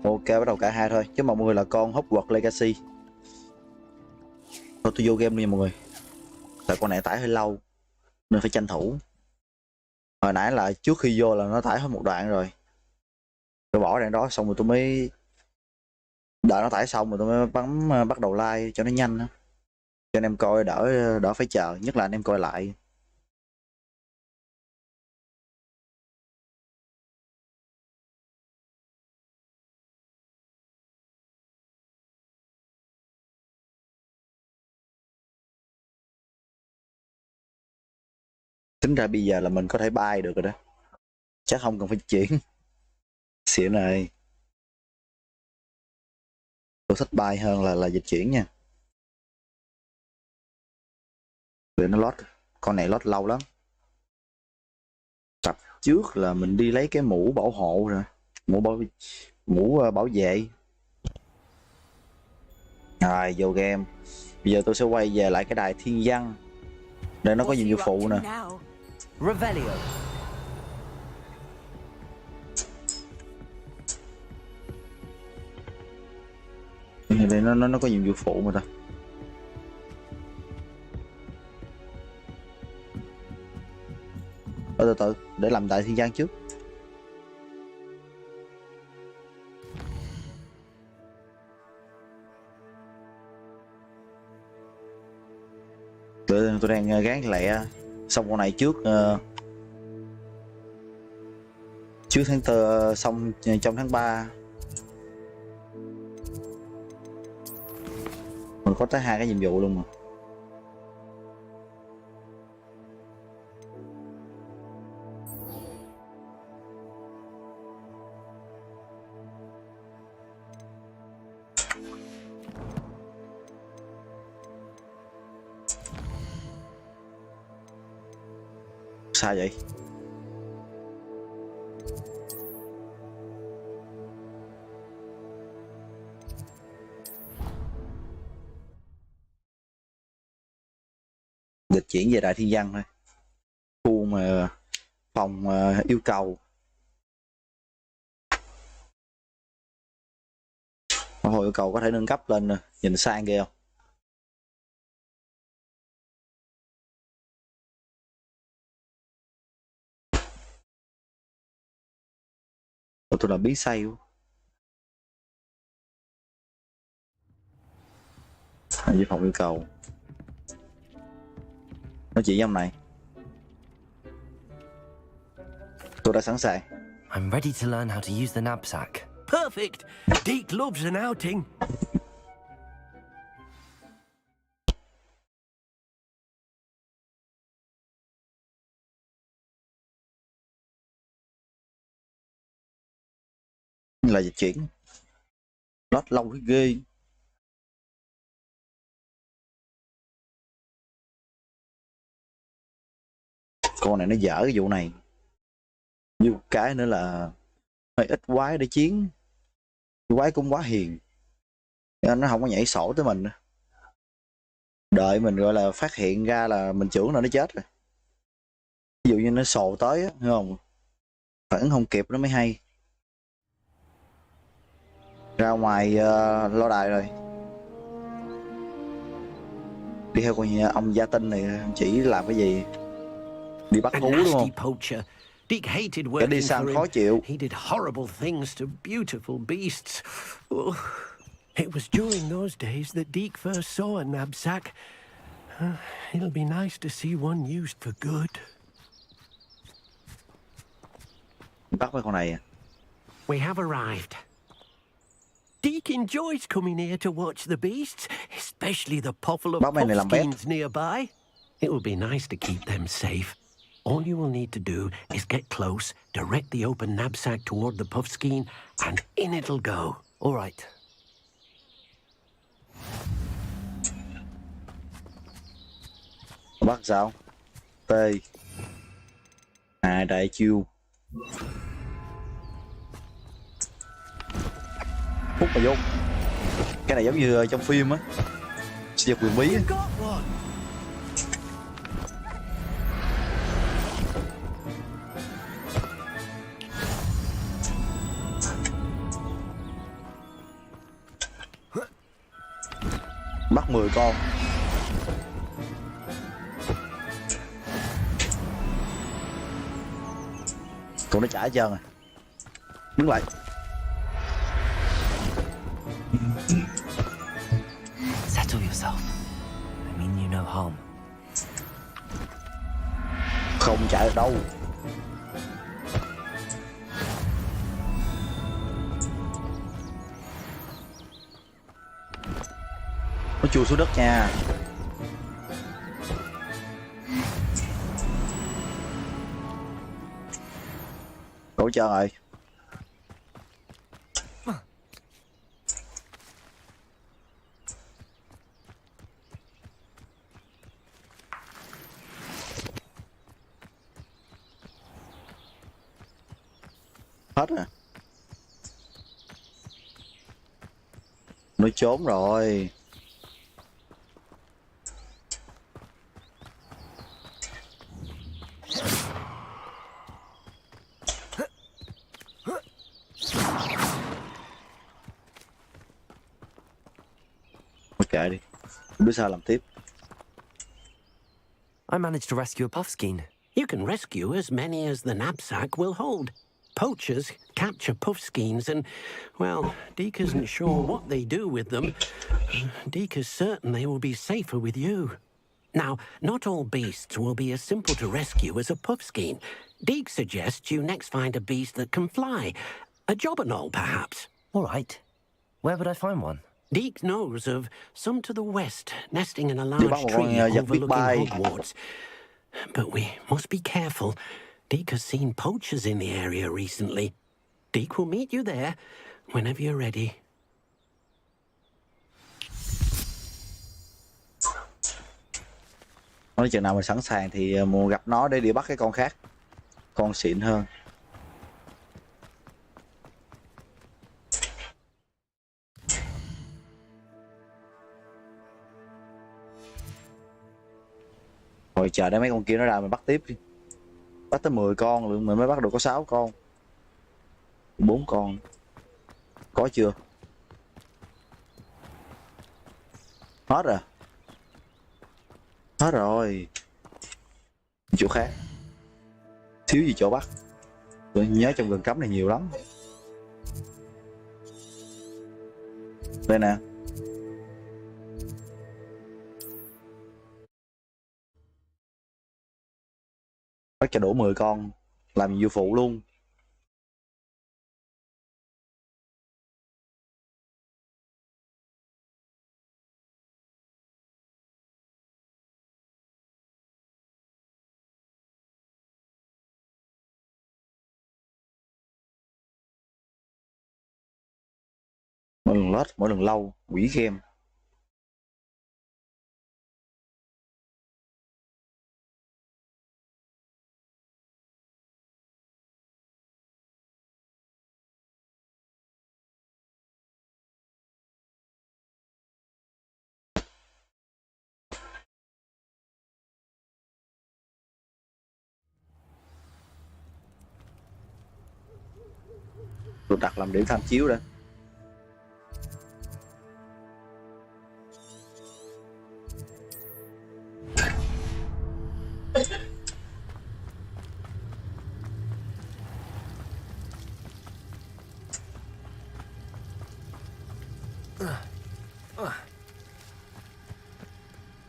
Ok, bắt đầu cả hai thôi. Chứ mọi người là con Hogwarts Legacy. Thôi tôi vô game đi mọi người. Tại con này tải hơi lâu nên phải tranh thủ. Hồi nãy là trước khi vô là nó tải hết một đoạn rồi. Tôi bỏ đoạn đó xong rồi tôi mới đợi nó tải xong rồi tôi mới bắt đầu like cho nó nhanh á. Cho anh em coi đỡ đỡ phải chờ, nhất là anh em coi lại. Tính ra bây giờ là mình có thể bay được rồi đó. Chắc không cần phải chuyển. Xịn này. Tôi thích bay hơn là dịch chuyển nha. Để nó lót. Con này lót lâu lắm. Tập trước là mình đi lấy cái mũ bảo hộ rồi. Mũ bảo vệ. Rồi vô game. Bây giờ tôi sẽ quay về lại cái đài thiên văn. Đây nó có nhiệm vụ phụ nè. Revelio. Đây nó có nhiệm vụ phụ mà ta. Từ từ để làm đại thiên văn trước. Tôi đang gán lẹ xong con này trước tháng 4 xong trong tháng 3 mình có tới 2 cái nhiệm vụ luôn mà. Sao vậy? Dịch chuyển về đại thiên văn thôi. Khu mà phòng yêu cầu. Hồi yêu cầu có thể nâng cấp lên nè, nhìn sang ghê không? Tôi là bí say luôn. Với phòng yêu cầu. Nói chuyện với ông này. Tôi đã sẵn sàng. I'm ready to learn how to use the knapsack. Perfect. Deke loves an outing. Là dịch chuyển. Lót lâu cái ghê. Con này nó dở cái vụ này. Như cái nữa là hơi ít quái để chiến. Quái cũng quá hiền. Nó không có nhảy sổ tới mình. Đợi mình gọi là phát hiện ra là mình trưởng là nó chết rồi. Ví dụ như nó sồ tới á, hiểu không? Phản ứng không kịp nó mới hay. Ra ngoài lo đài rồi. Đi theo con ông gia tinh này chỉ làm cái gì? Đi bắt thú đúng không? Deke hated Cái đi working săn for khó him. chịu. He did horrible things to beautiful beasts. Oh, it was during those days that Deke first saw a knapsack. It'll be nice to see one used for good. Bắt mấy con này à? We have arrived. Deke enjoys coming here to watch the beasts, especially the puffle of Bắt mấy này làm bét. puffskeins nearby. It will be nice to keep them safe. All you will need to do is get close, direct the open knapsack toward the puffskein, and in it'll go. All right. Bắt sao? T. Đại chiêu. Hút mà vô. Cái này giống như trong phim á. Sinh vật quyền bí á. Bắt 10 con. Tụi nó chạy hết trơn rồi. Đứng lại. Settle yourself. I mean you no harm. Không chạy được đâu. Nó chui xuống đất nha. Đổ trơn rồi. Hết rồi. Nó trốn rồi. Kệ đi, không biết sao làm tiếp. I managed to rescue a puffskein. You can rescue as many as the knapsack will hold. Poachers capture puffskeins and, well, Deke isn't sure what they do with them. Deke is certain they will be safer with you. Now, not all beasts will be as simple to rescue as a puffskein. Deke suggests you next find a beast that can fly. A jobberknoll, perhaps. All right. Where would I find one? Deke knows of some to the west, nesting in a Bắt large một con tree vật biết bay. overlooking Hogwarts. But we must be careful. Deke has seen poachers in the area recently. Deke will meet you there whenever you're ready. Nói chừng nào mình sẵn sàng thì gặp nó để đi bắt cái con khác. Con xịn hơn. Rồi chờ để mấy con kia nó ra mình bắt tiếp đi. Bắt tới 10 con lượng mình mới bắt được có 6 con. 4 con. Có chưa? Hết rồi. Hết rồi. Chỗ khác. Thiếu gì chỗ bắt. Tôi nhớ trong rừng cấm này nhiều lắm. Đây nè. Bắt cho đủ 10 con. Làm nhiệm vụ phụ luôn. Mỗi lần lết, mỗi lần lâu, quỷ game. Tôi đặt làm điểm tham chiếu đây.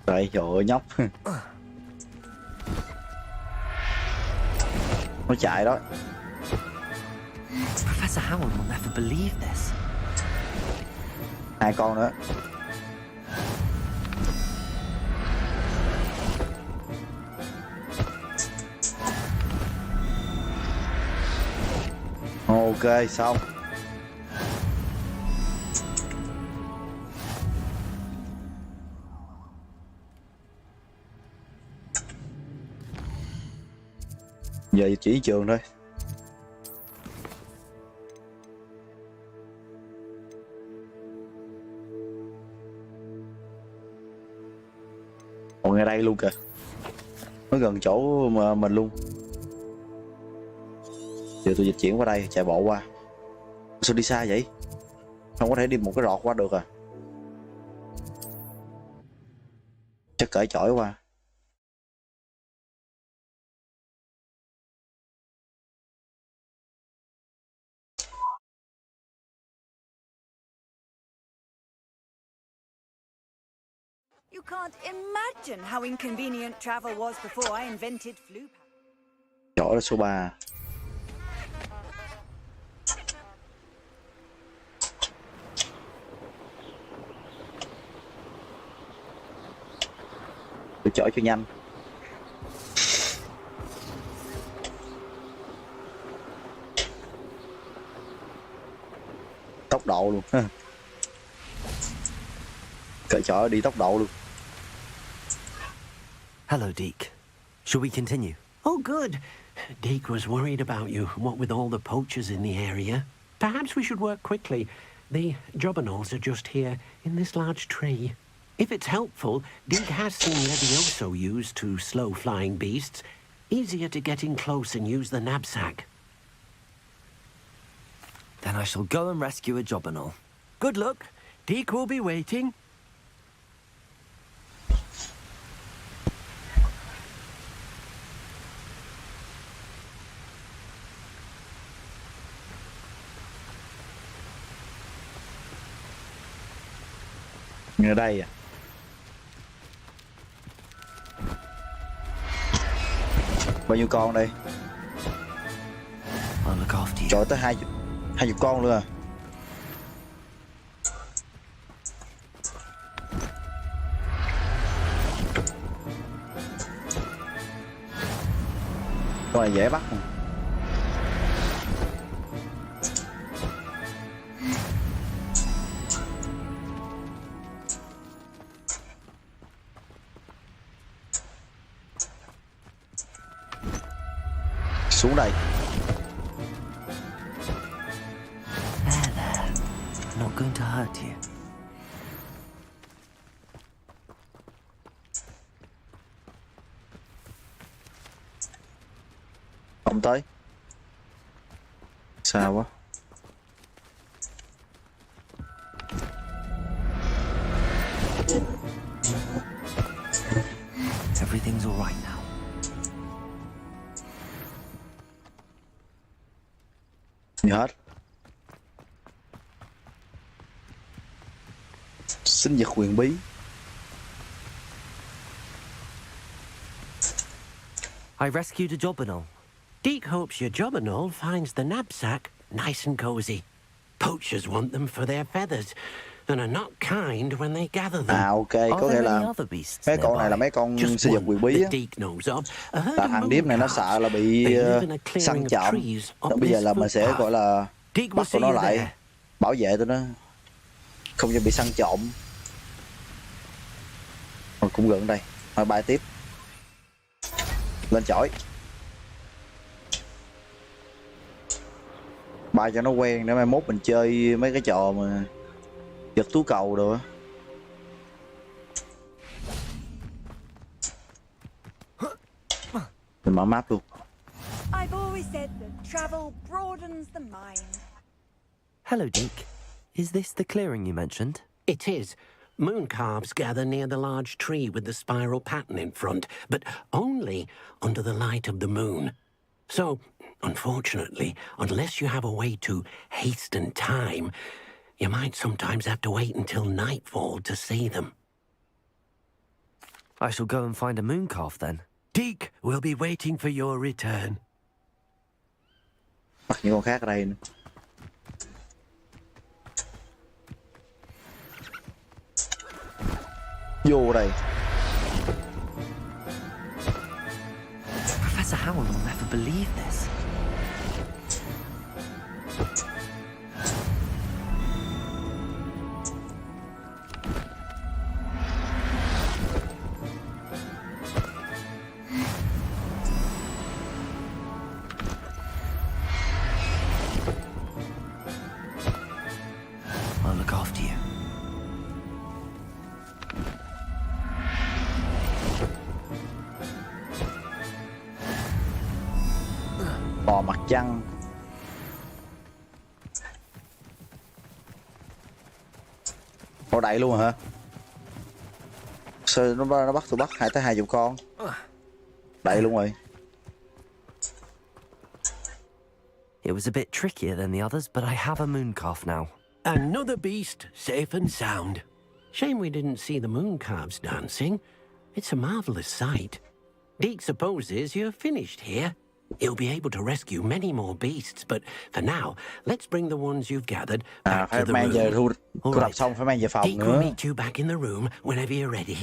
Đấy, trời ơi nhóc. Nó chạy đó. Professor Howard will never believe this. 2 con nữa. Ok, xong. Giờ chỉ trường thôi. Còn ngay đây luôn kìa. Nó gần chỗ mà mình luôn. Giờ tôi dịch chuyển qua đây, chạy bộ qua. Sao đi xa vậy? Không có thể đi một cái rọt qua được à? Chắc cởi chổi qua. You can't imagine how inconvenient travel was before I invented flu. Chổi là số 3. Tôi chổi cho nhanh. Tốc độ luôn. Cởi chổi đi tốc độ luôn. Hello, Deke. Shall we continue? Oh, good. Deke was worried about you, what with all the poachers in the area. Perhaps we should work quickly. The jobberknolls are just here, in this large tree. If it's helpful, Deke has seen Levioso used to slow flying beasts. Easier to get in close and use the knapsack. Then I shall go and rescue a jobberknoll. Good luck. Deke will be waiting. Ở đây à? Bao nhiêu con đây? I'll look after you. Trời, tới 20 con luôn à? Con này dễ bắt mà. Xuống đây. There, there. I'm not going to hurt you. Không tới. Sao quá. Everything's all right now. Gì hết. Sinh vật huyền bí. I rescued a jobberknoll. Deke hopes your jobberknoll finds the knapsack nice and cozy. Poachers want them for their feathers and are not kind when they gather them. À ok, Are có nghĩa there là any other beasts mấy con này là nearby? mấy con Just sinh vật one huyền bí á. that Deke knows of. A herd Là of thằng điếm này nó mooncalves. sợ là bị They live in a săn clearing of trộm. trees up Bây giờ this là mình sẽ footpath. gọi là Deke will bắt see tụi nó you lại, there. bảo vệ tụi nó không cho bị săn trộm. Rồi cũng gần đây. Rồi bài tiếp. Lên chổi. Bài cho nó quen để mai mốt mình chơi mấy cái trò mà giật tú cầu rồi á. Mình mở map luôn. I've always said that travel broadens the mind. Hello, Deke. Is this the clearing you mentioned? It is. Mooncalves gather near the large tree with the spiral pattern in front, but only under the light of the moon. So, unfortunately, unless you have a way to hasten time, you might sometimes have to wait until nightfall to see them. I shall go and find a mooncalf then. Deke will be waiting for your return. Bắt những con khác ở đây nữa. Vô đây. Professor Howell will never believe this. I'll look after you. Bò mặt trăng. Bò đậy luôn hả? Sao nó bắt tụi bắt tới 20 con. Đậy luôn rồi. It was a bit trickier than the others, but I have a moon calf now. Another beast, safe and sound. Shame we didn't see the moon calves dancing. It's a marvelous sight. Deke supposes you're finished here. You'll be able to rescue many more beasts, but for now, let's bring the ones you've gathered back to Phải the mang về room. thu thập xong phải mang về phòng Deke will nữa. meet you back in the room whenever you're ready.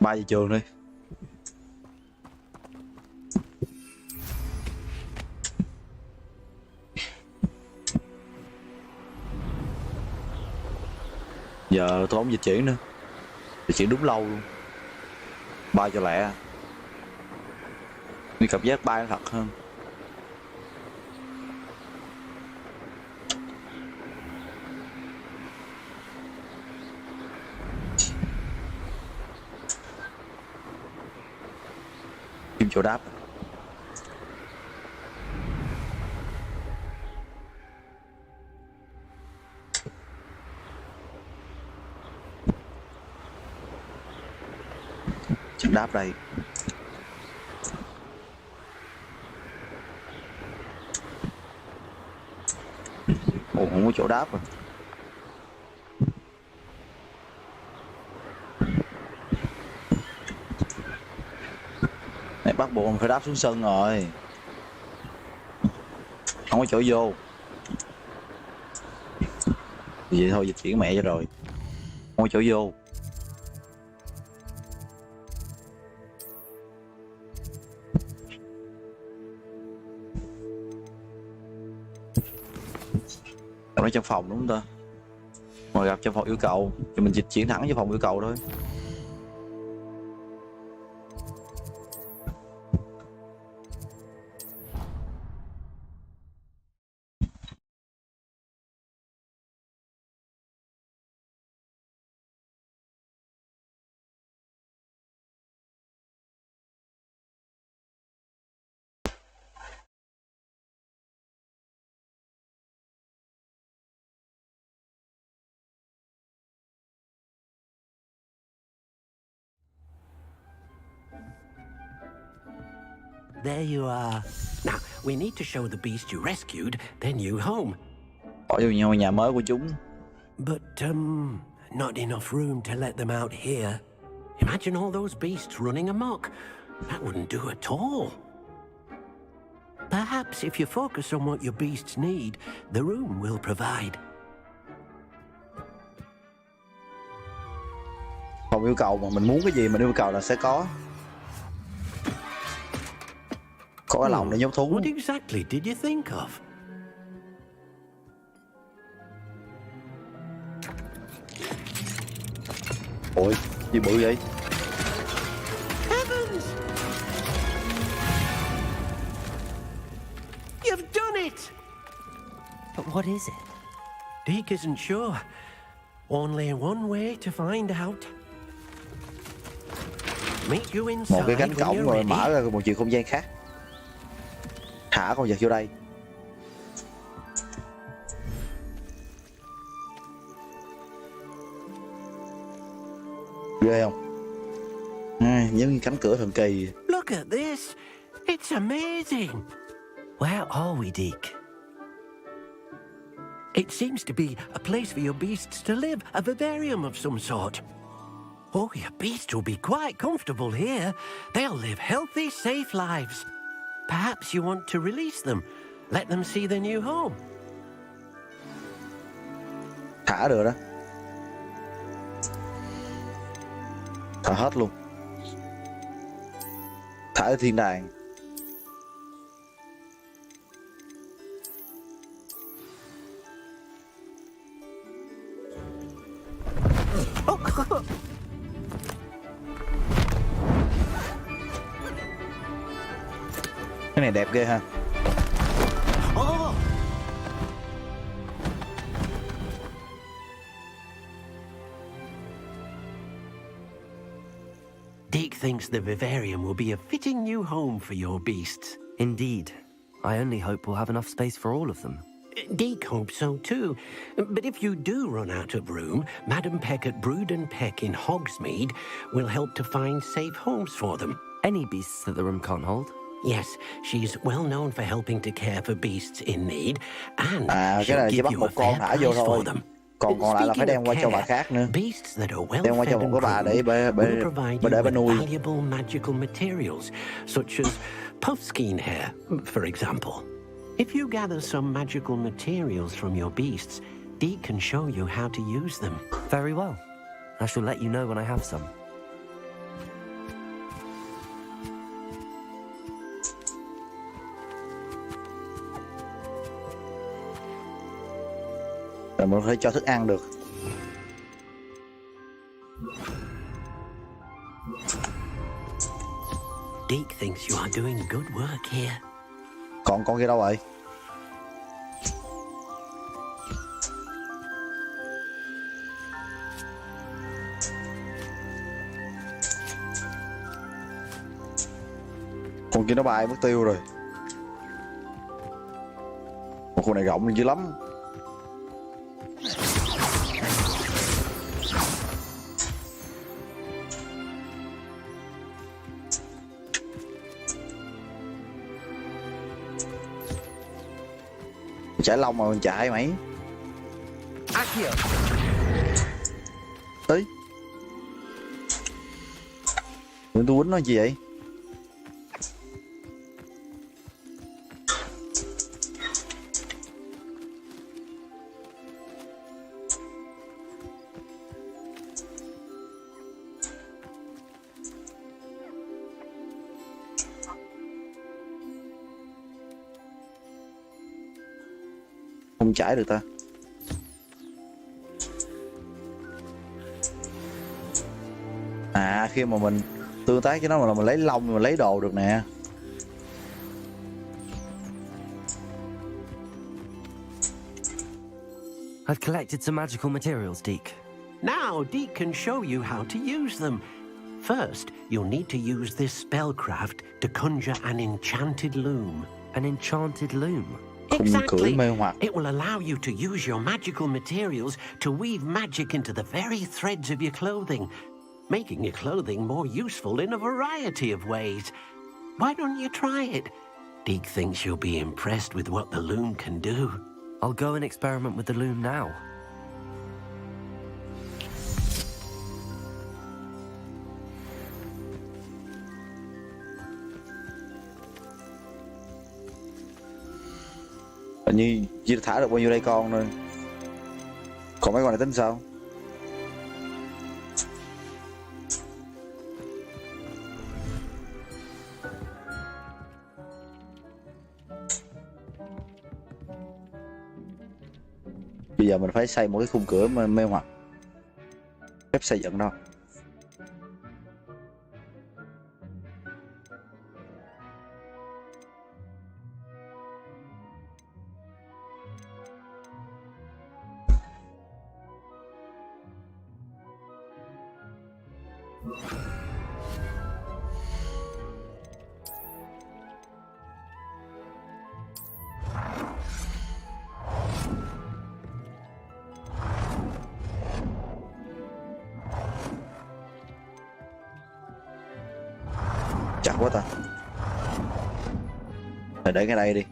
Ba về trường đi. Giờ tôi không dịch chuyển nữa. Dịch chuyển đúng lâu luôn. Bay cho lẹ. Nguyên cảm giác bay nó thật hơn. Kiếm chỗ đáp. Chỗ đáp đây. Ồ, không có chỗ đáp rồi. Này bắt buộc mình phải đáp xuống sân rồi. Không có chỗ vô. Vậy thôi dịch chuyển mẹ cho rồi. Không có chỗ vô. Gặp nó trong phòng đúng không ta? Mà gặp trong phòng yêu cầu thì mình dịch chuyển thẳng cho phòng yêu cầu thôi. There you are. Now, we need to show the beast you rescued their new home. Bỏ vô nhau nhà mới của chúng. But, not enough room to let them out here. Imagine all those beasts running amok. That wouldn't do at all. Perhaps if you focus on what your beasts need, the room will provide. Phòng yêu cầu mà mình muốn cái gì mình yêu cầu là sẽ có. Có cái lòng để nhốt thú. What exactly did you think of? Ôi, gì bự vậy? Heavens! You've done it! But what is it? Deke isn't sure. Only one way to find out. Meet you inside Một cái cánh when cổng you're rồi ready. mở ra một chiều không gian khác. Thả con vật vô đây. Ghê không? Giống như cánh cửa thần kỳ. Look at this. It's amazing. Where are we, Deke? It seems to be a place for your beasts to live, a vivarium of some sort. Oh, your beasts will be quite comfortable here. They'll live healthy, safe lives. Perhaps you want to release them, let them see their new home. Thả được đó. Thả hết luôn. Thả ở thiên đàng. Cái này đẹp ghê ha. Deke thinks the vivarium will be a fitting new home for your beasts. Indeed. I only hope we'll have enough space for all of them. Deke hopes so too. But if you do run out of room, Madam Peck at Brood and Peck in Hogsmeade will help to find safe homes for them. Any beasts that the room can't hold? Yes, she's well known for helping to care for beasts in need, and cái she'll này chỉ give bắt you a một con fair thả vô price thôi. for them. Còn lại là phải đem qua cho bà khác nữa. Beasts that are well Đem qua cho fed một and cái bà để groomed will bà provide để you bà with nuôi. valuable magical materials, such as puffskein hair, for example. If you gather some magical materials from your beasts, Deke can show you how to use them. Very well. I shall let you know when I have some. Rồi mình có thể cho thức ăn được. Deke thinks you are doing good work here. Còn con kia đâu rồi? Con kia nó bay mất tiêu rồi. Một khu này rộng dữ lắm. Chải lông mà mình chạy mày. Tới. Tôi quýnh nó gì vậy? Không chảy được ta. À, khi mà mình tương tác với nó mà mình lấy lông mình lấy đồ được nè. I've collected some magical materials, Deke. Now, Deke can show you how to use them. First, you'll need to use this spellcraft to conjure an enchanted loom. An enchanted loom? Exactly. mê hoặc. It will allow you to use your magical materials to weave magic into the very threads of your clothing, making your clothing more useful in a variety of ways. Why don't you try it? Deke thinks you'll be impressed with what the loom can do. I'll go and experiment with the loom now. Hình như chỉ thả được bao nhiêu đây con thôi. Còn mấy con này tính sao? Bây giờ mình phải xây một cái khung cửa mê hoặc. Phép xây dựng đâu. Chặt quá ta. Rồi để cái đây đi.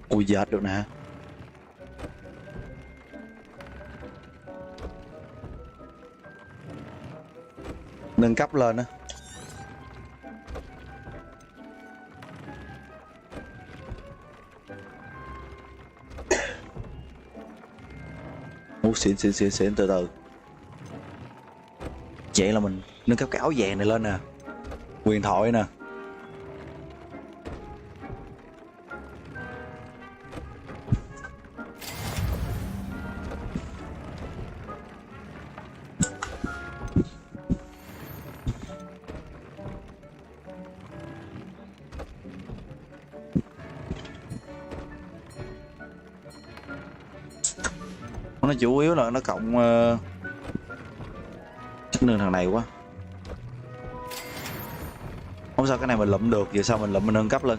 Ui dệt được nè. Nâng cấp lên á. Xịn từ từ. Vậy là mình nâng cấp cái áo vàng này lên nè. Huyền thoại nè. Nó chủ yếu là nó cộng chất nương thằng này quá. Không sao, cái này mình lụm được, vậy sao mình lụm mình nâng cấp lên.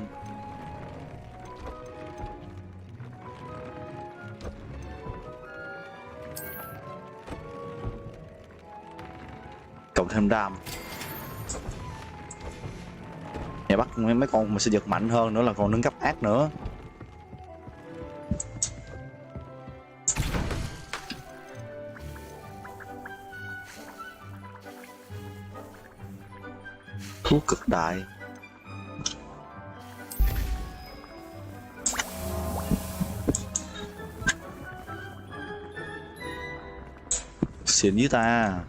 Cộng thêm đam. Nhà bắt mấy con mình sẽ giật mạnh hơn nữa, là còn nâng cấp ác nữa. Thuốc cực đại. Xịn với ta.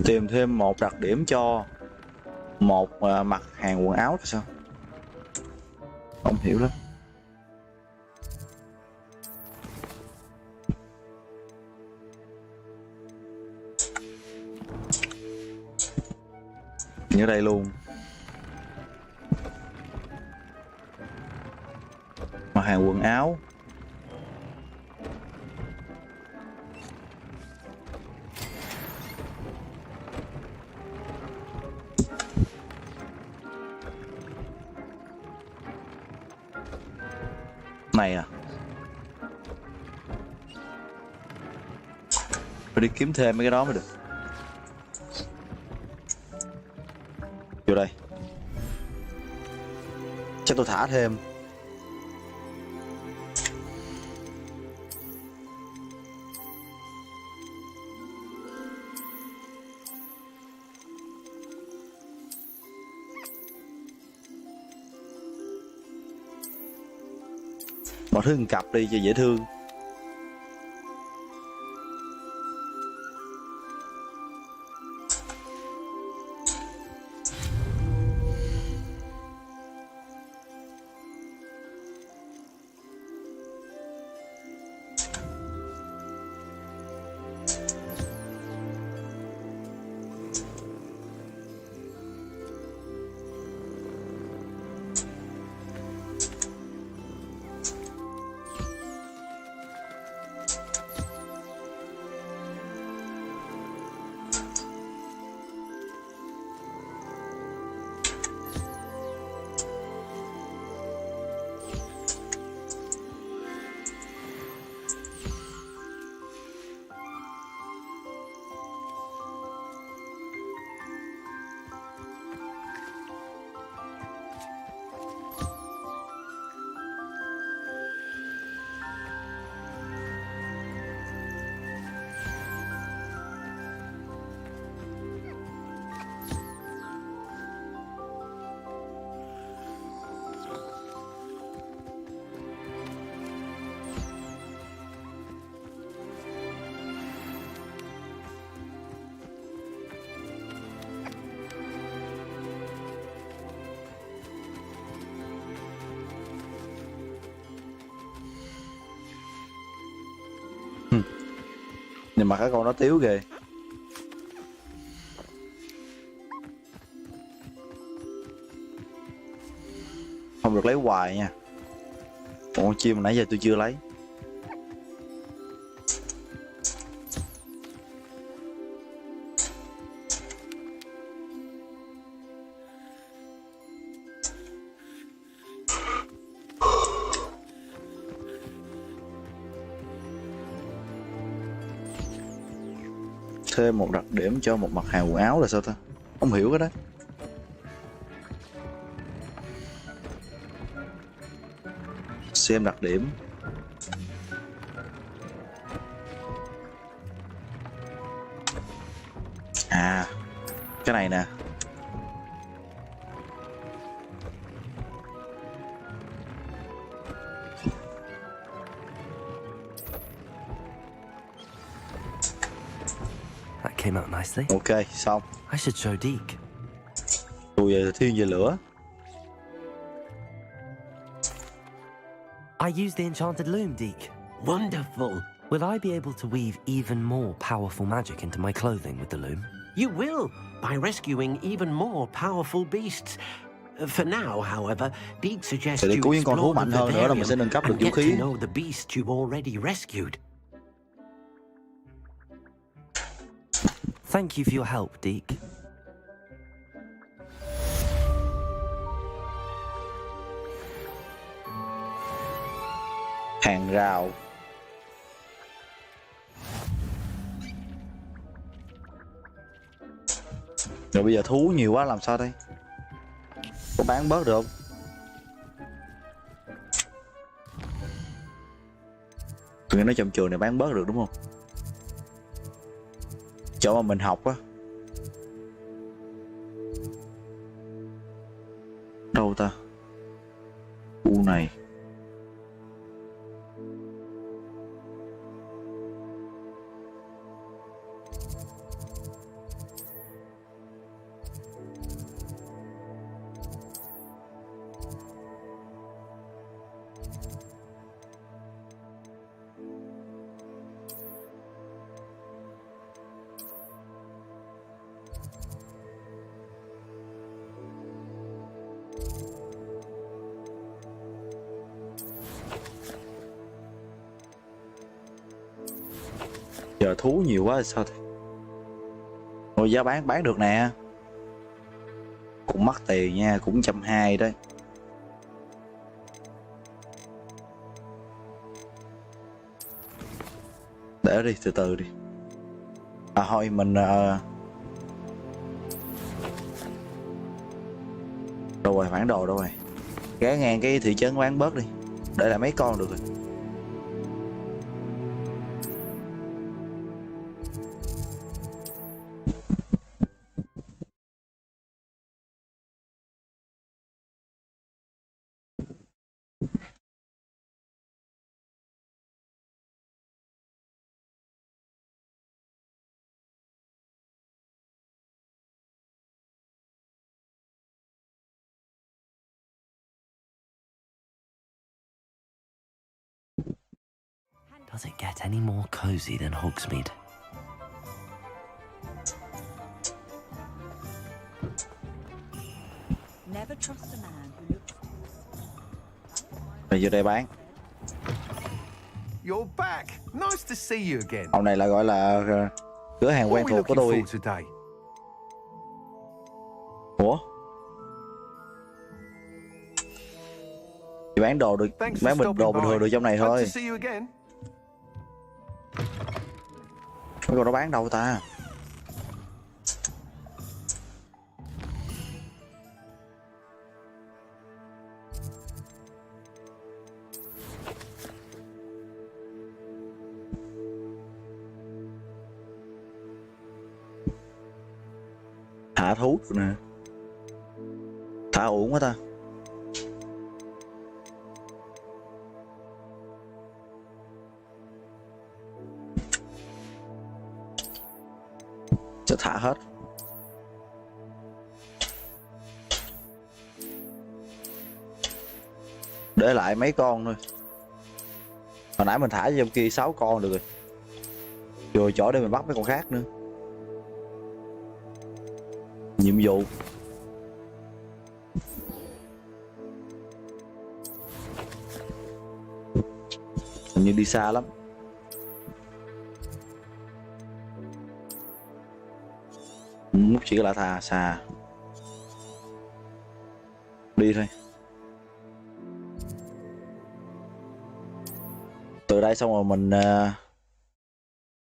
Tìm thêm một đặc điểm cho một mặt hàng quần áo là sao? Không hiểu lắm. Ở đây luôn. Mặt hàng quần áo. Này à, phải đi kiếm thêm mấy cái đó mới được. Vô đây, chắc tôi thả thêm. Mọi thứ một cặp đi cho dễ thương. Nhưng mà cái con nó tiếu ghê. Không được lấy hoài nha. Con chim nãy giờ tôi chưa lấy. Thêm một đặc điểm cho một mặt hàng quần áo là sao ta? Không hiểu cái đó. Xem đặc điểm. À, cái này nè. Came out nicely. Ok, xong. I should show Deke. Tôi giờ thiên về lửa. I used the enchanted loom, Deke. Wonderful. Will I be able to weave even more powerful magic into my clothing with the loom? You will, by rescuing even more powerful beasts. For now, however, Deke suggests Thì để you cứu những con thú explore mạnh the hơn nữa là mình sẽ nâng cấp được vivarium vũ and get khí. to know the beast you've already rescued. Thank you for your help, Deke. Hàng rào. Rồi bây giờ thú nhiều quá làm sao đây? Có bán bớt được không? Tụi nó trong trường này bán bớt được đúng không? Chỗ mà mình học á. Đâu ta? Khu này. Giờ thú nhiều quá sao thì... Ôi giá bán được nè. Cũng mắc tiền nha, cũng 120 đấy. Để đi, từ từ đi. À thôi mình đâu rồi, bản đồ đâu rồi. Ghé ngang cái thị trấn bán bớt đi. Để lại mấy con được rồi. Does it get any more cozy than Hogsmeade? Never trust a man who looks. Rồi vô đây bán. You're back. Nice to see you again. Ông này là gọi là cửa hàng What quen are we thuộc của looking tôi. for today? Ủa? Chỉ bán đồ được, Thanks for bán đồ stopping bình thường by. được trong này Glad thôi. to see you again. Mấy con nó bán đâu ta? Thả thú nè. Thả uổng quá ta. Sẽ thả hết. Để lại mấy con thôi. Hồi nãy mình thả trong kia 6 con được rồi. Rồi chỗ để mình bắt mấy con khác nữa. Nhiệm vụ. Hình như đi xa lắm. Chỉ là thà xa. Đi thôi. Từ đây xong rồi mình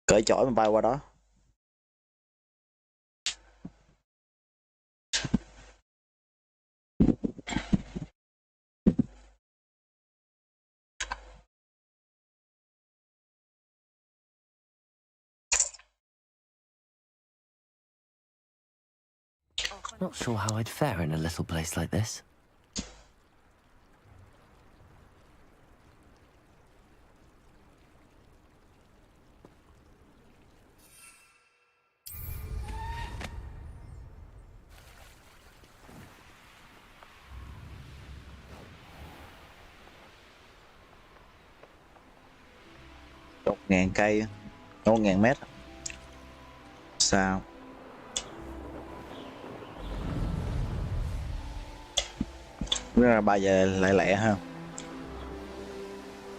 cởi chổi mình bay qua đó. Not sure how I'd fare in a little place like this. Một ngàn cây, 1.000 mét. Sao? Ra ba về lẹ lẹ ha.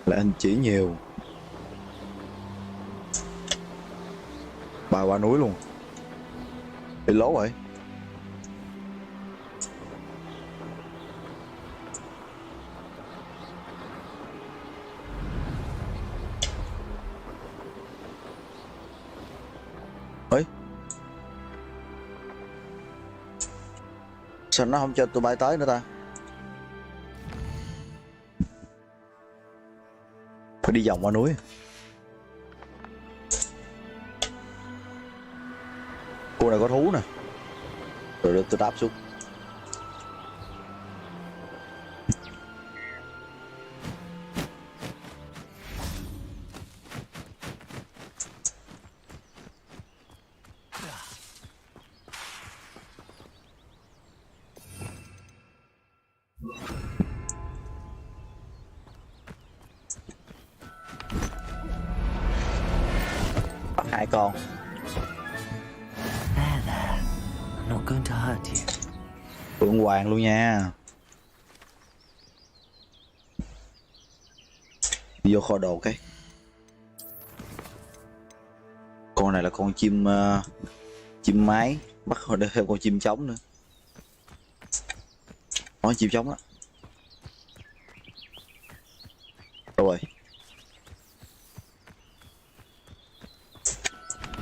Lại hình chỉ nhiều. Ba qua núi luôn. Bị lố rồi. Ơi, sao nó không cho tụi bay tới nữa ta? Phải đi vòng qua núi. Cô này có thú nè. Rồi được tôi đáp xuống. Bắt hai con. There, there. I'm not going to hurt you. Phượng hoàng luôn nha. Vô kho đồ cái. Con này là con chim chim mái. Bắt hồi đây thêm con chim trống nữa. Nói chim trống đó. Rồi.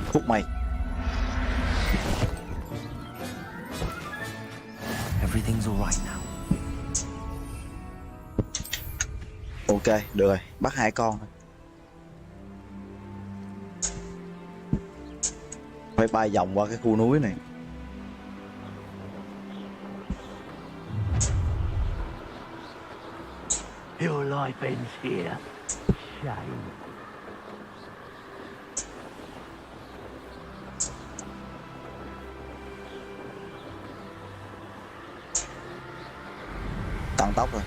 Phúc mày. Everything's all right now. Ok, được rồi, bắt hai con thôi. Phải bay vòng qua cái khu núi này. Your life ends here. Shame. Tăng tốc rồi.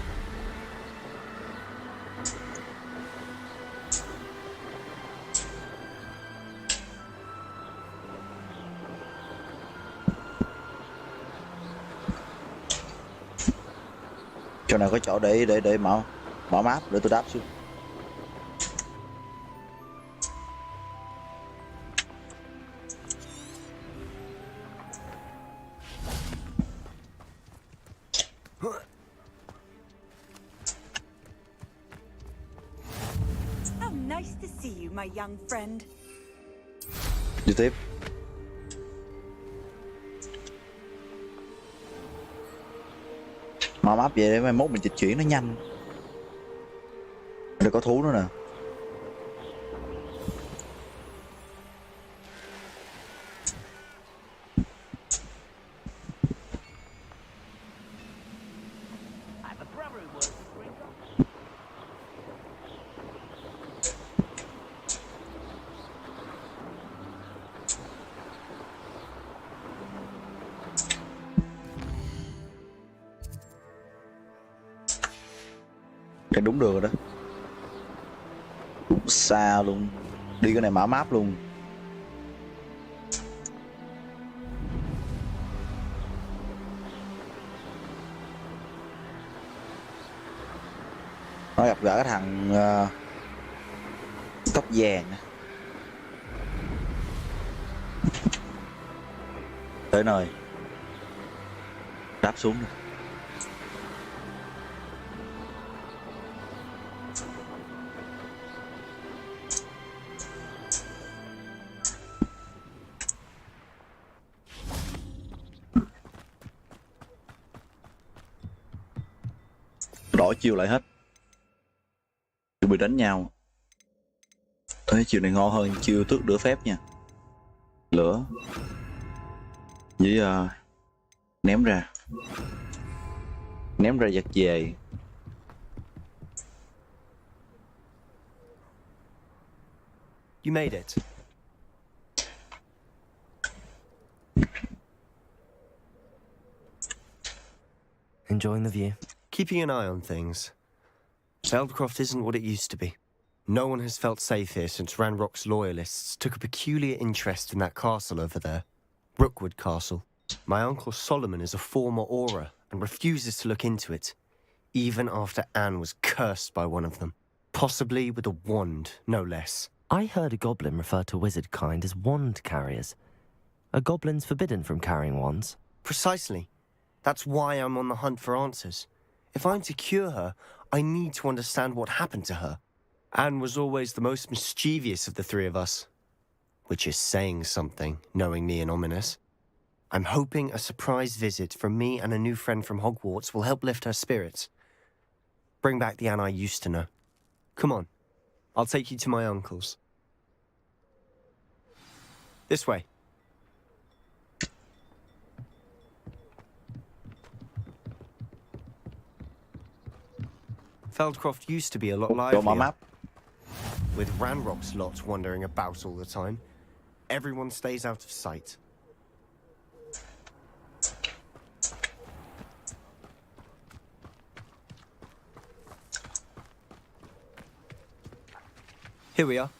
Chỗ này có chỗ để mở map để tôi đáp xuống. How nice to see you, my young friend. Đi tiếp. Mở map về để mai mốt mình dịch chuyển nó nhanh. Đây có thú nữa nè. Cái đúng đường rồi đó. Cũng xa luôn. Đi cái này mở map luôn. Nó gặp gỡ cái thằng tóc vàng. Tới nơi. Đáp xuống rồi. Đổi chiều lại hết. Chuẩn bị đánh nhau. Thấy chiều này ngon hơn chiều tước đửa phép nha. Lửa với ném ra giật về. You made it. Enjoying the view? Keeping an eye on things. Feldcroft isn't what it used to be. No one has felt safe here since Ranrock's loyalists took a peculiar interest in that castle over there. Rookwood Castle. My uncle Solomon is a former Auror and refuses to look into it. even after Anne was cursed by one of them. Possibly with a wand, no less. I heard a goblin refer to wizard kind as wand carriers. Are goblins forbidden from carrying wands? Precisely. That's why I'm on the hunt for answers. If I'm to cure her, I need to understand what happened to her. Anne was always the most mischievous of the three of us. Which is saying something, knowing me and ominous. I'm hoping a surprise visit from me and a new friend from Hogwarts will help lift her spirits. Bring back the Anne I used to know. Come on, I'll take you to my uncle's. This way. Feldcroft used to be a lot Got my livelier. map. With Ranrock's lot wandering about all the time, everyone stays out of sight. Here we are.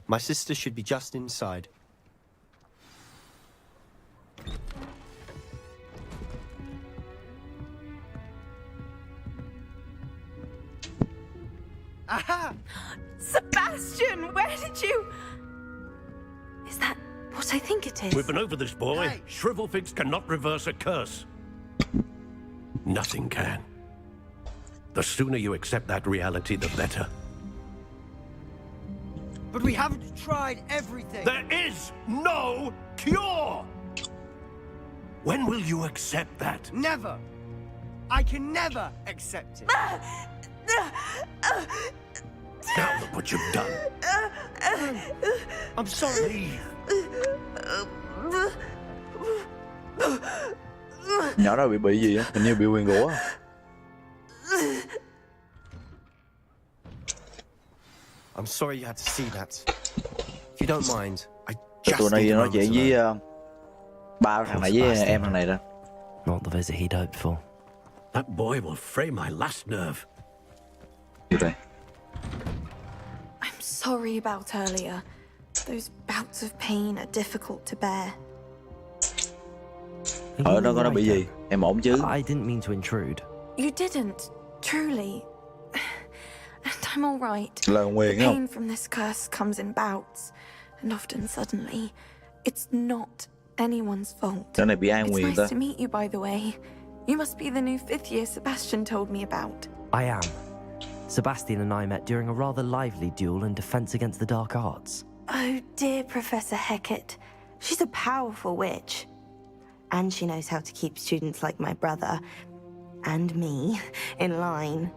My sister should be just inside. Aha! Sebastian, where did you... Is that what I think it is? We've been over this, boy. Hey. Shrivelfigs cannot reverse a curse. Nothing can. The sooner you accept that reality, the better. But we haven't tried everything. There is no cure! When will you accept that? Never. I can never accept it. Now look what you've done. I'm sorry. Leave. Nhỏ đó bị gì á? Hình như bị quyền rủa. I'm sorry you had to see that. If you don't mind, I just Tụi này need a nói moment chuyện alone. với ba thằng này với em thằng này đó. Not the visit he'd hoped for. That boy will fray my last nerve. Vô đây. I'm sorry about earlier. Those bouts of pain are difficult to bear. Are Ở you đó có nó all bị right, gì? Em ổn chứ? I didn't mean to intrude. You didn't, truly. And I'm all right. Là Huyền The không? pain from this curse comes in bouts, and often suddenly. It's not anyone's fault. Cái này bị ai It's Huyền nice ta? to meet you, by the way. You must be the new 5th year Sebastian told me about. I am. Sebastian and I met during a rather lively duel in defense against the dark arts. Oh, dear Professor Hecat. She's a powerful witch. And she knows how to keep students like my brother, and me, in line.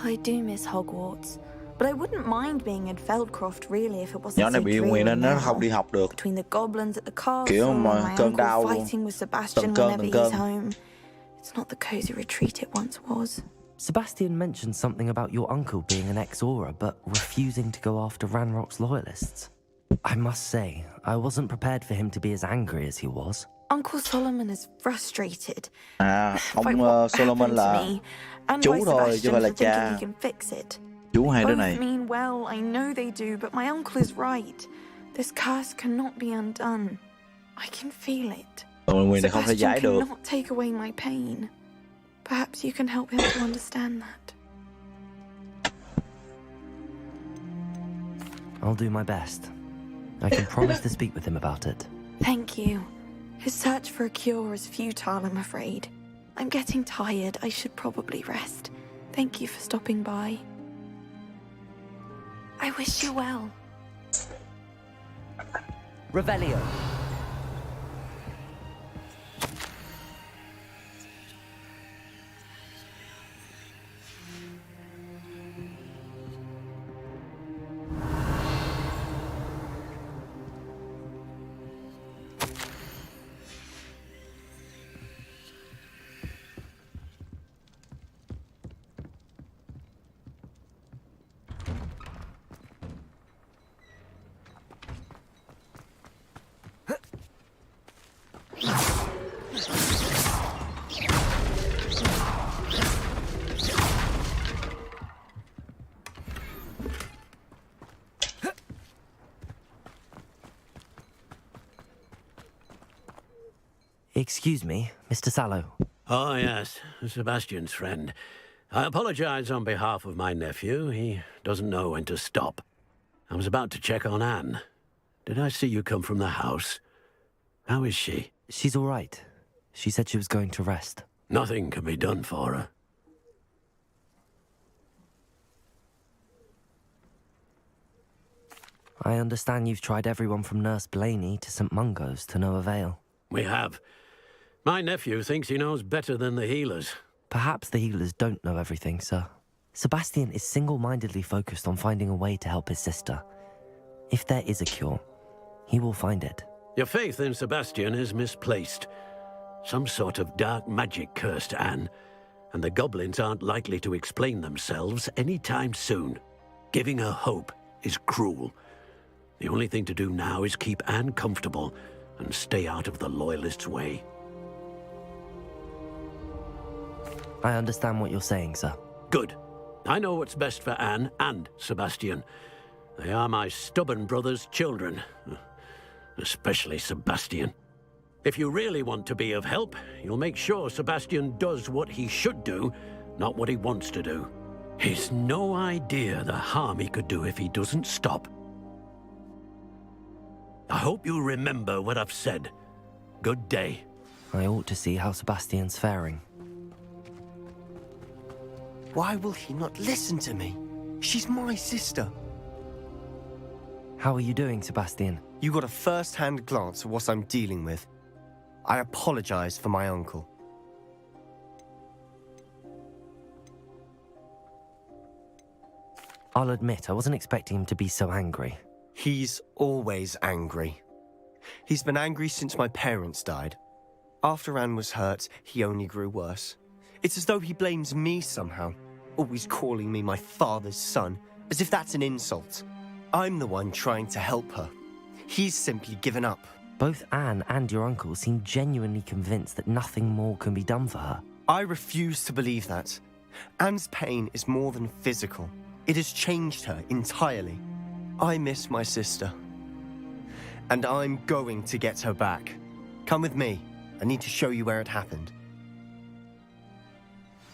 I do miss Hogwarts, but I wouldn't mind being in Feldcroft really if it wasn't Nhỏ này so bị dreary Huyền nên nó now. không đi học được. Between the goblins at the castle Kiểu and mà my cơn uncle đau luôn. fighting with Sebastian Từng whenever cơn. he's home. It's not the cozy retreat it once was. Sebastian mentioned something about your uncle being an ex-Aura, but refusing to go after Ranrock's loyalists. I must say, I wasn't prepared for him to be as angry as he was. Uncle Solomon is frustrated À, by ông what Solomon happened to là me, and chú by thôi chứ Sebastian không phải là for thinking cha. he can fix it. Chú hai đứa Both này. mean well, I know they do, but my uncle is right. This curse cannot be undone. I can feel it. Còn Huyền này không thể Sebastian giải được. cannot take away my pain. Perhaps you can help him to understand that. I'll do my best. I can promise to speak with him about it. Thank you. His search for a cure is futile, I'm afraid. I'm getting tired. I should probably rest. Thank you for stopping by. I wish you well. Revelio. Excuse me, Mr. Sallow. Oh, yes, Sebastian's friend. I apologize on behalf of my nephew. He doesn't know when to stop. I was about to check on Anne. Did I see you come from the house? How is she? She's all right. She said she was going to rest. Nothing can be done for her. I understand you've tried everyone from Nurse Blaney to St. Mungo's to no avail. We have. My nephew thinks he knows better than the healers. Perhaps the healers don't know everything, sir. Sebastian is single-mindedly focused on finding a way to help his sister. If there is a cure, he will find it. Your faith in Sebastian is misplaced. Some sort of dark magic cursed Anne, and the goblins aren't likely to explain themselves anytime soon. Giving her hope is cruel. The only thing to do now is keep Anne comfortable and stay out of the Loyalists' way. I understand what you're saying, sir. Good. I know what's best for Anne and Sebastian. They are my stubborn brother's children. Especially Sebastian. If you really want to be of help, you'll make sure Sebastian does what he should do, not what he wants to do. He's no idea the harm he could do if he doesn't stop. I hope you remember what I've said. Good day. I ought to see how Sebastian's faring. Why will he not listen to me? She's my sister. How are you doing, Sebastian? You got a first-hand glance at what I'm dealing with. I apologize for my uncle. I'll admit, I wasn't expecting him to be so angry. He's always angry. He's been angry since my parents died. After Anne was hurt, he only grew worse. It's as though he blames me somehow, always calling me my father's son, as if that's an insult. I'm the one trying to help her. He's simply given up. Both Anne and your uncle seem genuinely convinced that nothing more can be done for her. I refuse to believe that. Anne's pain is more than physical. It has changed her entirely. I miss my sister. And I'm going to get her back. Come with me. I need to show you where it happened.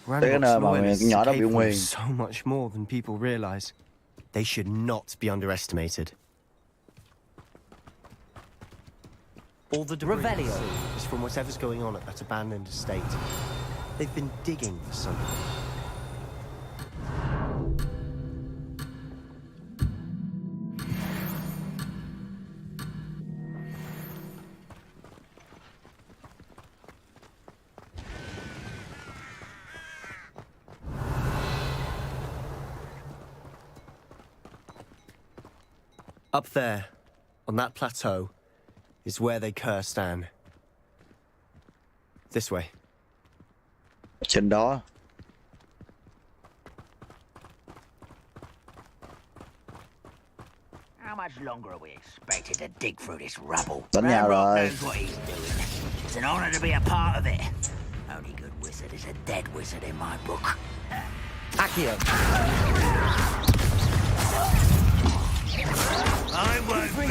Ranrock's loyalists are capable of so much more than people realize. They should not be underestimated. All the debris I see is from whatever's going on at that abandoned estate. They've been digging for something. Up there, on that plateau, is where they cursed Anne. This way. Trên đó. How much longer are we expected to dig through this rubble? Đánh nhau Ranrock rồi. knows what he's doing. It's an honor to be a part of it. Only good wizard is a dead wizard in my book. Accio! I won't be.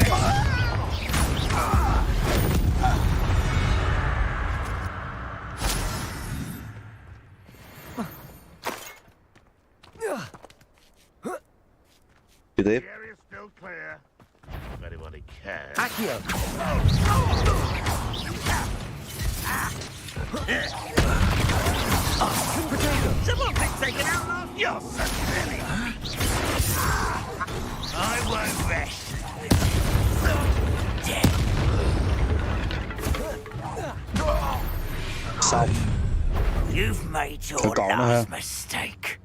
Đi tiếp. Area's still clear. If anybody cares. Accio! Someone been taken out last. You're so silly. I won't rest. Xong. You've made your Còn nữa last hả? mistake.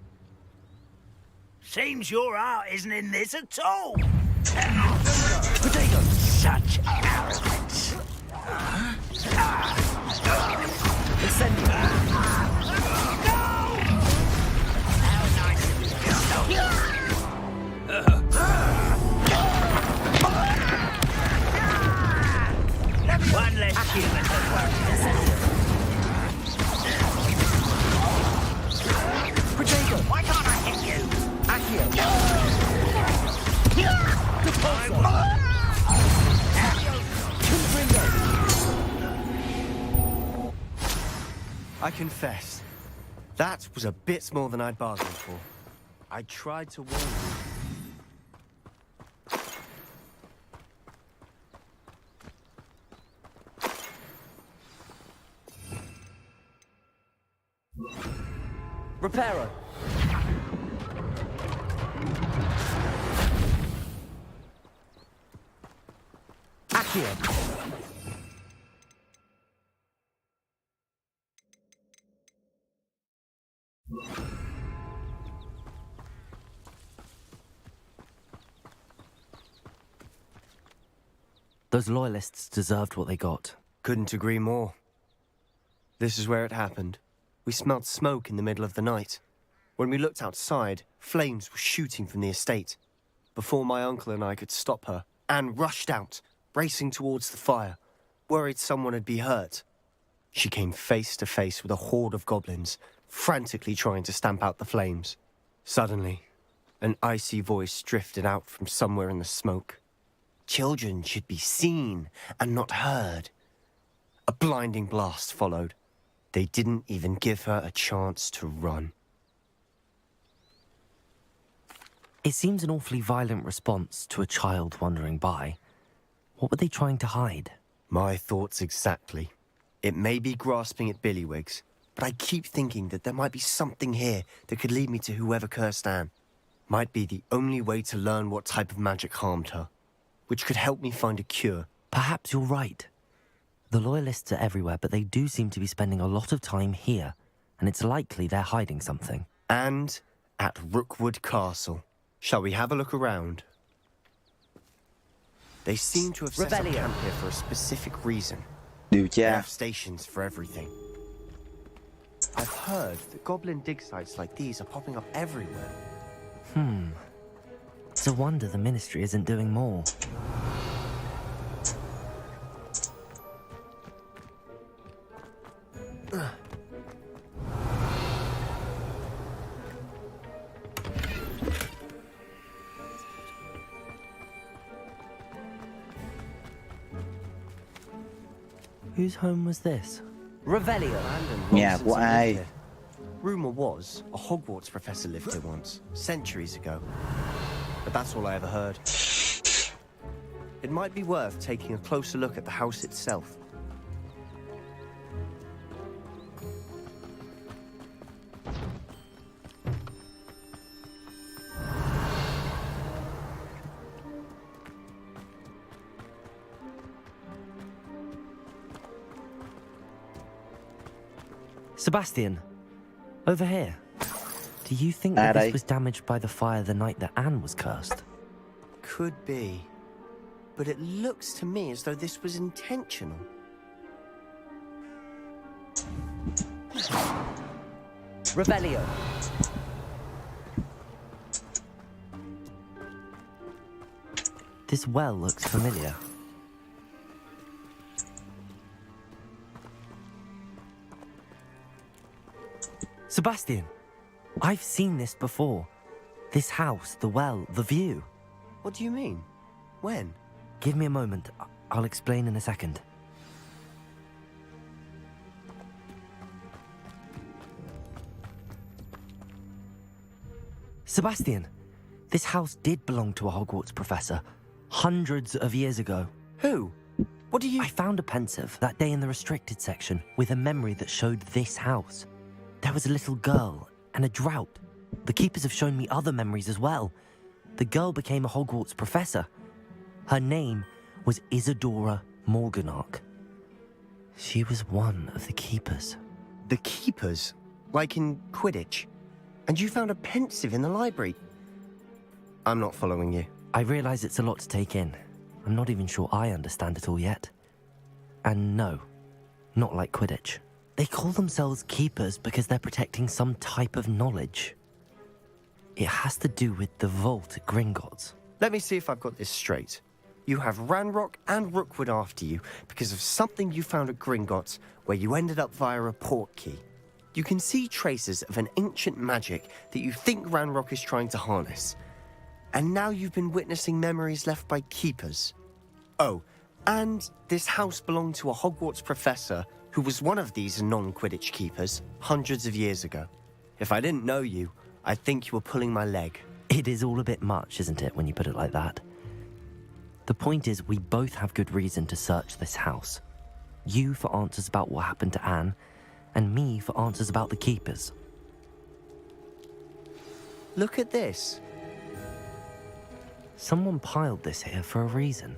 Seems your heart isn't in this at all. Such arrogance. One less human to worry. Why can't I hit you? I confess, That was a bit more than I'd bargained for. I tried to warn you. Reparo. Accio. Those loyalists deserved what they got. Couldn't agree more. This is where it happened. We smelled smoke in the middle of the night. When we looked outside, flames were shooting from the estate. Before my uncle and I could stop her, Anne rushed out, racing towards the fire, worried someone had been hurt. She came face to face with a horde of goblins, frantically trying to stamp out the flames. Suddenly, an icy voice drifted out from somewhere in the smoke. Children should be seen and not heard. A blinding blast followed. They didn't even give her a chance to run. It seems an awfully violent response to a child wandering by. What were they trying to hide? My thoughts exactly. It may be grasping at billywhigs, but I keep thinking that there might be something here that could lead me to whoever cursed Anne. Might be the only way to learn what type of magic harmed her, which could help me find a cure. Perhaps you're right. The Loyalists are everywhere, but they do seem to be spending a lot of time here, and it's likely they're hiding something. And at Rookwood Castle. Shall we have a look around? They seem to have set up camp here for a specific reason. Điều They tra. have stations for everything. I've heard that goblin dig sites like these are popping up everywhere. It's a wonder the Ministry isn't doing more. Whose home was this? Revelio. Nhà của ai? Rumor was a Hogwarts professor lived here once, centuries ago. But that's all I ever heard. It might be worth taking a closer look at the house itself. Sebastian, over here. Do you think that this was damaged by the fire the night that Anne was cursed? Could be. But it looks to me as though this was intentional. Revelio. This well looks familiar. Sebastian, I've seen this before. This house, the well, the view. What do you mean? When? Give me a moment. I'll explain in a second. Sebastian, this house did belong to a Hogwarts professor hundreds of years ago. Who? What do you... I found a pensive that day in the restricted section with a memory that showed this house. There was a little girl and a drought. The keepers have shown me other memories as well. The girl became a Hogwarts professor. Her name was Isadora Morganach. She was one of the keepers. The keepers? Like in Quidditch? And you found a pensive in the library? I'm not following you. I realise it's a lot to take in. I'm not even sure I understand it all yet. And no, not like Quidditch. They call themselves keepers because they're protecting some type of knowledge. It has to do with the vault at Gringotts. Let me see if I've got this straight. You have Ranrock and Rookwood after you because of something you found at Gringotts where you ended up via a port key. You can see traces of an ancient magic that you think Ranrock is trying to harness. And now you've been witnessing memories left by keepers. Oh, and this house belonged to a Hogwarts professor who was one of these non-Quidditch keepers hundreds of years ago. If I didn't know you, I'd think you were pulling my leg. It is all a bit much, isn't it, when you put it like that? The point is, we both have good reason to search this house. You for answers about what happened to Anne, and me for answers about the keepers. Look at this. Someone piled this here for a reason.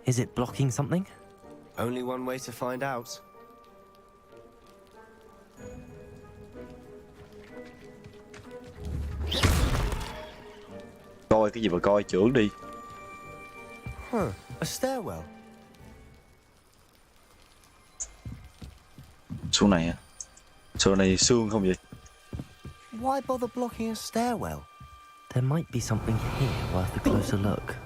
Is it blocking something? Only one way to find out. Coi cái gì mà coi, trưởng đi. Huh, a stairwell. Xuống này à? Xuống này xương không vậy? Why bother blocking a stairwell? There might be something here worth a closer look.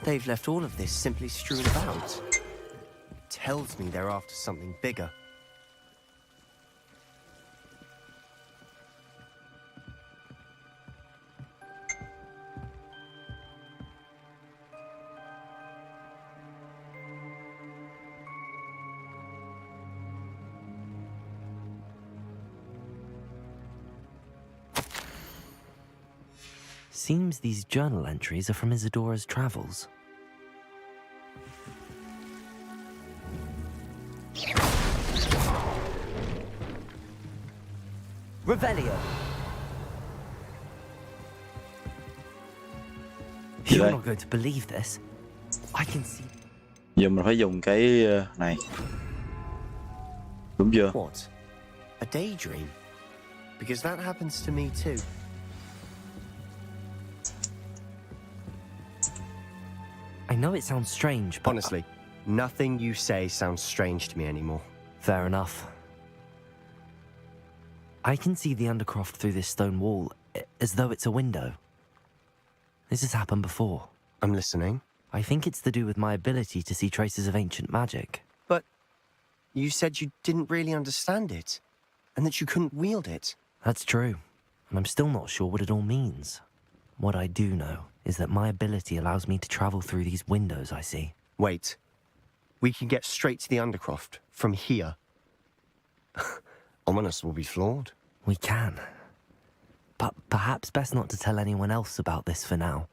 They've left all of this simply strewn about. It tells me they're after something bigger. Seems these journal entries are from Isadora's travels. Revelio. You're not going to believe this. I can see. Giờ mình phải dùng cái này. Đúng chưa? What? A daydream? Because that happens to me too. I know it sounds strange, but... Honestly, nothing you say sounds strange to me anymore. Fair enough. I can see the Undercroft through this stone wall, as though it's a window. This has happened before. I'm listening. I think it's to do with my ability to see traces of ancient magic. But you said you didn't really understand it, and that you couldn't wield it. That's true, and I'm still not sure what it all means. What I do know is that my ability allows me to travel through these windows I see. Wait. We can get straight to the Undercroft from here. Ominous will be flawed. We can. But perhaps best not to tell anyone else about this for now.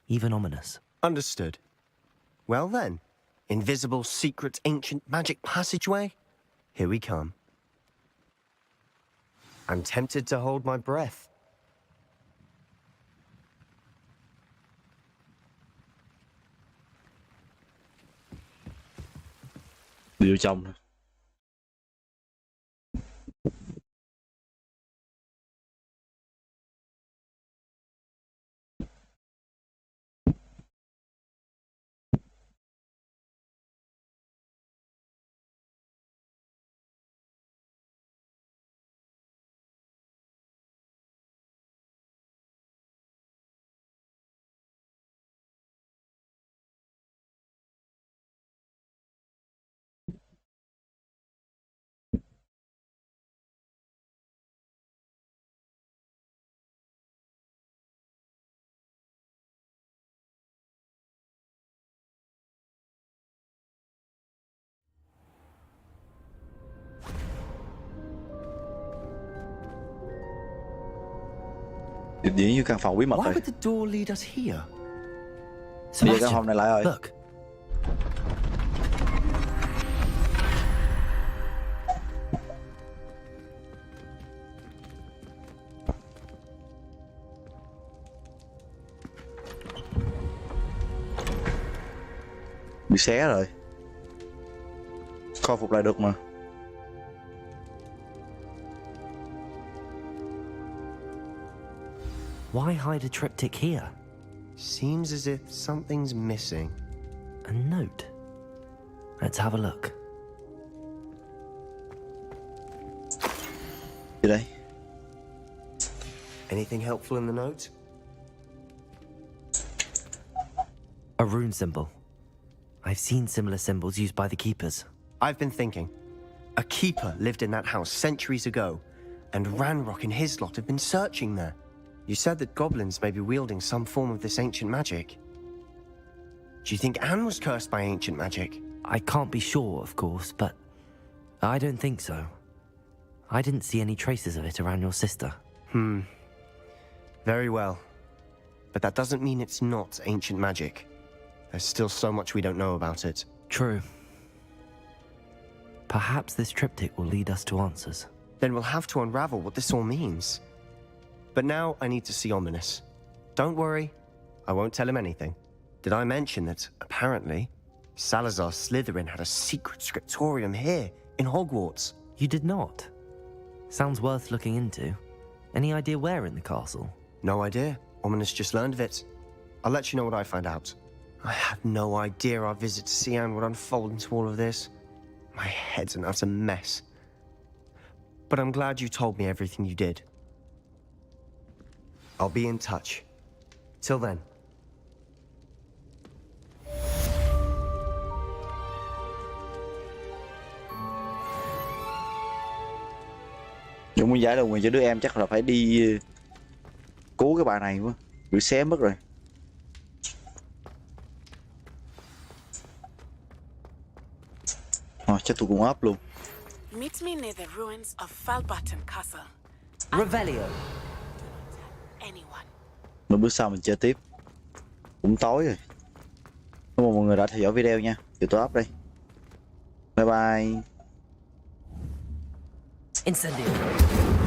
Even Ominous. Understood. Well then, invisible, secret, ancient magic passageway? Here we come. I'm tempted to hold my breath. Đi vô trong thôi. Điểm diễn như căn phòng bí mật Why rồi. would the door lead us here? Bây giờ căn phòng này lại rồi. Look. Bị xé rồi. Khôi phục lại được mà. Why hide a triptych here? Seems as if something's missing. A note. Let's have a look. Gì đây? Anything helpful in the note? A rune symbol. I've seen similar symbols used by the keepers. I've been thinking. A keeper lived in that house centuries ago, and Ranrock and his lot have been searching there. You said that goblins may be wielding some form of this ancient magic. Do you think Anne was cursed by ancient magic? I can't be sure, of course, but I don't think so. I didn't see any traces of it around your sister. Very well. But that doesn't mean it's not ancient magic. There's still so much we don't know about it. True. Perhaps this triptych will lead us to answers. Then we'll have to unravel what this all means. But now I need to see Ominous. Don't worry, I won't tell him anything. Did I mention that, apparently, Salazar Slytherin had a secret scriptorium here, in Hogwarts? You did not? Sounds worth looking into. Any idea where in the castle? No idea. Ominous just learned of it. I'll let you know what I find out. I had no idea our visit to Sian would unfold into all of this. My head's an utter mess. But I'm glad you told me everything you did. I'll be in touch. Till then. Dũng muốn giải đầu quyền cho đứa em chắc là phải đi cứu cái bà này quá, bị xé mất rồi. Chắc tôi cũng ốp luôn. Meet me near the ruins of Falbaton Castle. Revelio. Anyone. Rồi bữa sau mình chơi tiếp. Cũng tối rồi. Cảm ơn mọi người đã theo dõi video nha. Giờ tôi ốp đây. Bye bye. Incendio.